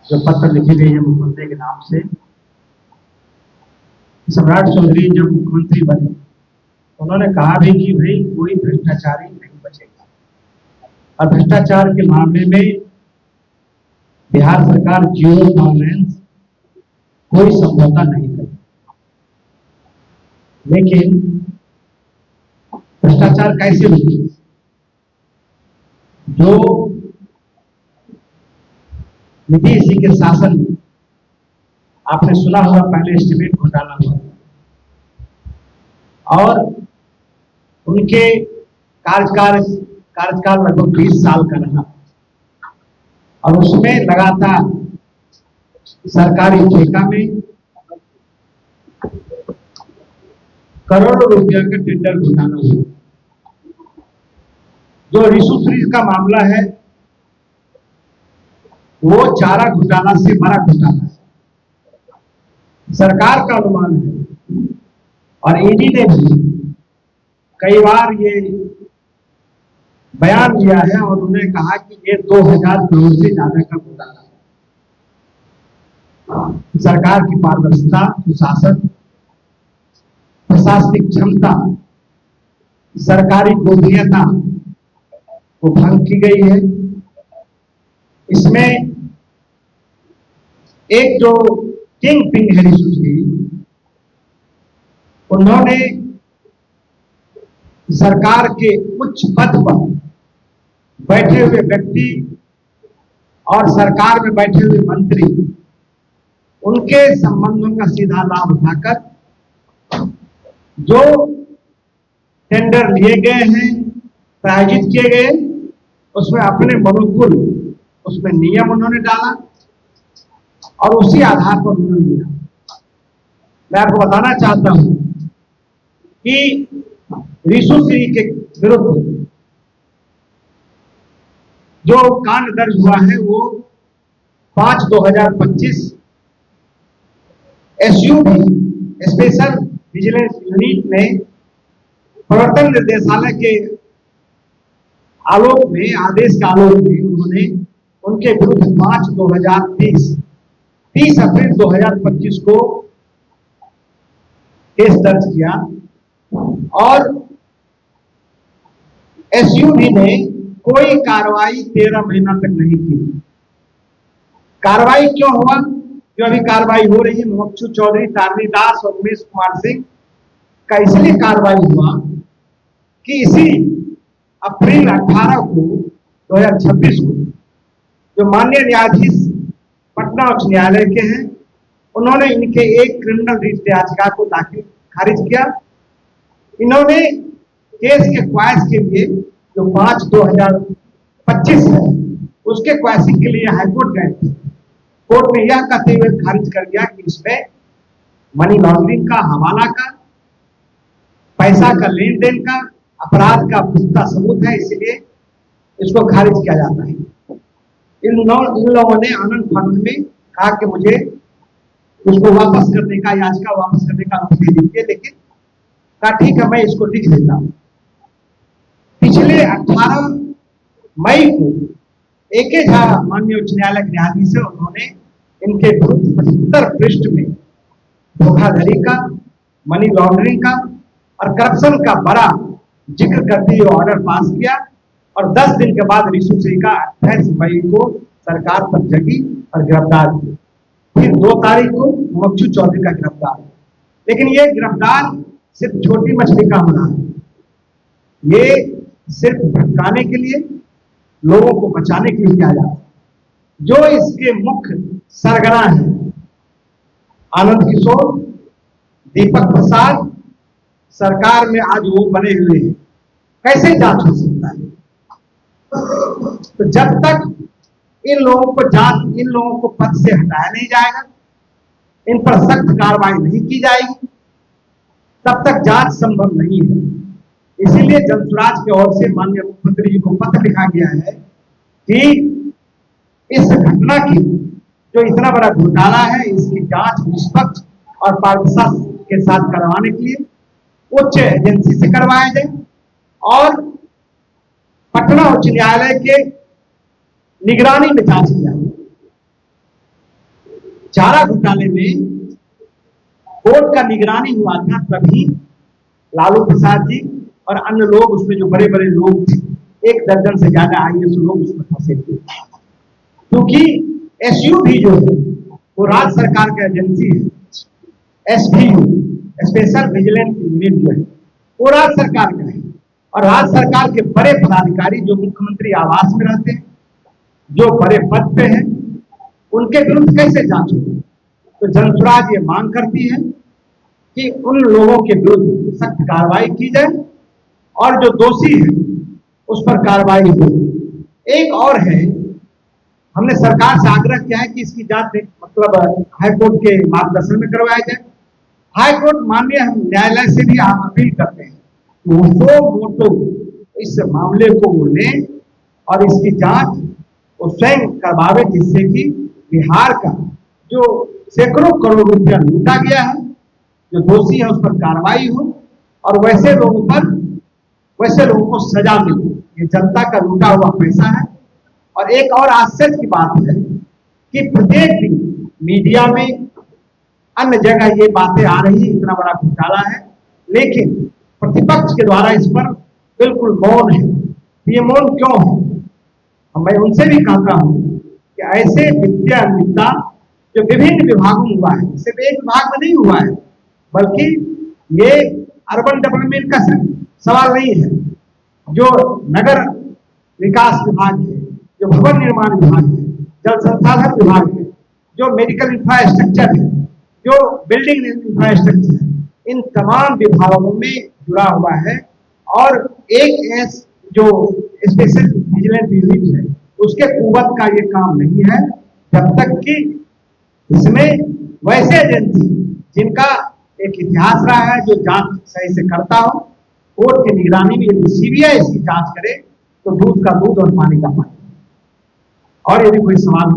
जो पत्र लिखी गई है मुख्यमंत्री के नाम से। सम्राट चौधरी जब मुख्यमंत्री बने उन्होंने कहा भी कि भाई कोई भ्रष्टाचारी नहीं बचेगा, और भ्रष्टाचार के मामले में बिहार सरकार जीरो टॉलरेंस कोई समझौता नहीं करेगी। लेकिन भ्रष्टाचार कैसे होगी? जो नीतीश जी के शासन में आपने सुना होगा, पहले एस्टीमेट घोटाला हुआ और उनके कार्यकाल लगभग 20 साल का रहा, और उसमें लगातार सरकारी ठेका में करोड़ों रुपया का टेंडर घोटाला हुआ। जो रिशु फ्रीज का मामला है वो चारा घोटाला से बड़ा घोटाला है, सरकार का अनुमान है। और ईडी ने भी कई बार ये बयान दिया है और उन्होंने कहा कि ये 2000 करोड़ से ज्यादा का घोटाला है। सरकार की पारदर्शिता, सुशासन, प्रशासनिक क्षमता, सरकारी गोपनीयता को भंग की गई है। इसमें एक जो किंग पिंग है रिशु जी, उन्होंने सरकार के उच्च पद पर बैठे हुए व्यक्ति और सरकार में बैठे हुए मंत्री, उनके संबंधों का सीधा लाभ उठाकर जो टेंडर लिए गए हैं, प्रायोजित किए गए, उसमें अपने अनुकूल उसमें नियम उन्होंने डाला और उसी आधार पर उन्होंने दिया। मैं आपको बताना चाहता हूं कि रिशु सिंह के विरुद्ध जो कांड दर्ज हुआ है वो 5/2025 एसयूवी स्पेशल विजिलेंस यूनिट ने प्रवर्तन निर्देशालय के आलोक में, आदेश के आलोक में उन्होंने उनके विरुद्ध 30 अप्रैल 2025 को केस दर्ज किया और एसयूवी ने कोई कार्रवाई 13 महीना तक नहीं की। कार्रवाई क्यों हुआ? जो अभी कार्रवाई हो रही है मुमुक्षु चौधरी, तारनी दास और उमेश कुमार सिंह का इसलिए कार्रवाई हुआ कि इसी अप्रैल 18 को 2026 को जो माननीय न्यायाधीश पटना उच्च न्यायालय के हैं, उन्होंने इनके एक क्रिमिनल रिट याचिका को खारिज किया। इन्होंने केस के क्वाइस के लिए जो 5/2025 है उसके क्वाइसिंग के लिए हाईकोर्ट गए थे। कोर्ट ने यह कहते हुए खारिज कर दिया कि इसमें मनी लॉन्ड्रिंग का, हवाला का, पैसा का लेन देन का, अपराध का पुख्ता सबूत है, इसलिए इसको खारिज किया जाता है। इन लोगों ने आनंद फानंद में कहा कि मुझे उसको वापस करने का, याचिका वापस करने का अनुमति दे दीजिए, लेकिन कहा ठीक है मैं इसको लिख देता हूं। पिछले 18 मई को एके झा माननीय उच्च न्यायालय के न्यायाधीश है, उन्होंने इनके विरुद्ध 75 पृष्ठ में धोखाधड़ी का, मनी लॉन्ड्रिंग का और करप्शन का बड़ा जिक्र करते हुए ऑर्डर पास किया और 10 दिन के बाद रिशु सिंह का 28 मई को सरकार पर जगी और गिरफ्तार किया। फिर 2 तारीख को मुमुक्षु चौधरी का गिरफ्तार। लेकिन ये गिरफ्तार सिर्फ छोटी मछली का होना है, ये सिर्फ भटकाने के लिए, लोगों को बचाने के लिए किया जाता है। जो इसके मुख्य सरगना है आनंद किशोर, दीपक प्रसाद, सरकार में आज वो बने हुए हैं, कैसे जांच हो सकता है? तो जब तक इन लोगों को पद से हटाया नहीं जाएगा, इन पर सख्त कार्रवाई नहीं की जाएगी, तब तक जांच संभव नहीं है। इसीलिए जनसुराज की ओर से माननीय मुख्यमंत्री जी को पत्र लिखा गया है कि इस घटना की जो इतना बड़ा घोटाला है, इसकी जांच निष्पक्ष और पारदर्शिता के साथ करवाने के लिए उच्च एजेंसी से करवाया जाए और पटना उच्च न्यायालय के निगरानी में जांच किया। चारा घोटाले में कोर्ट का निगरानी हुआ था, तभी लालू प्रसाद जी और अन्य लोग उसमें जो बड़े बड़े लोग थे, 1 दर्जन से ज्यादा IAS लोग उसमें फंसे थे। क्योंकि SUV जो है वो राज्य सरकार का एजेंसी है, SVU स्पेशल विजिलेंस यूनिट जो है वो राज्य सरकार का है, और राज्य सरकार के बड़े पदाधिकारी जो मुख्यमंत्री आवास में रहते हैं, जो बड़े पद पे हैं, उनके विरुद्ध कैसे जांच होगी? तो जनसुराज ये मांग करती है कि उन लोगों के विरुद्ध सख्त कार्रवाई की जाए और जो दोषी है उस पर कार्रवाई हो। एक और है, हमने सरकार से आग्रह किया है कि इसकी जांच मतलब हाईकोर्ट के मार्गदर्शन में करवाया जाए। हाईकोर्ट माननीय न्यायालय से भी हम अपील करते हैं कि वो मोटो इस मामले को वो लें और इसकी जांच वो स्वयं करवावे, जिससे कि बिहार का जो सैकड़ों करोड़ रुपया लूटा गया है, जो दोषी है उस पर कार्रवाई हो और वैसे लोगों को सजा मिले। ये जनता का लूटा हुआ पैसा है। और एक और आश्चर्य की बात है कि प्रत्येक दिन मीडिया में अन्य जगह ये बातें आ रही है, इतना बड़ा घोटाला है, लेकिन प्रतिपक्ष के द्वारा इस पर बिल्कुल मौन है। ये मौन क्यों है? मैं उनसे भी कहता हूं कि ऐसे वित्तीय अनियमितता जो विभिन्न विभागों में हुआ है, सिर्फ एक विभाग में नहीं हुआ है, बल्कि ये अर्बन डेवलपमेंट का सिर्फ सवाल नहीं है, जो नगर विकास विभाग है, जो भवन निर्माण विभाग है, जल संसाधन विभाग है, जो मेडिकल इंफ्रास्ट्रक्चर है, जो बिल्डिंग इंफ्रास्ट्रक्चर है, इन तमाम विभागों में जुड़ा हुआ है। और एक जो स्पेशल विजिलेंस यूनिट है उसके कुवत का ये काम नहीं है, जब तक कि इसमें वैसे एजेंसी जिनका एक इतिहास रहा है, जो जांच सही से करता हो, कोर्ट की निगरानी में यदि CBI इसकी जांच करे तो दूध का दूध और पानी का पानी। और यदि कोई सवाल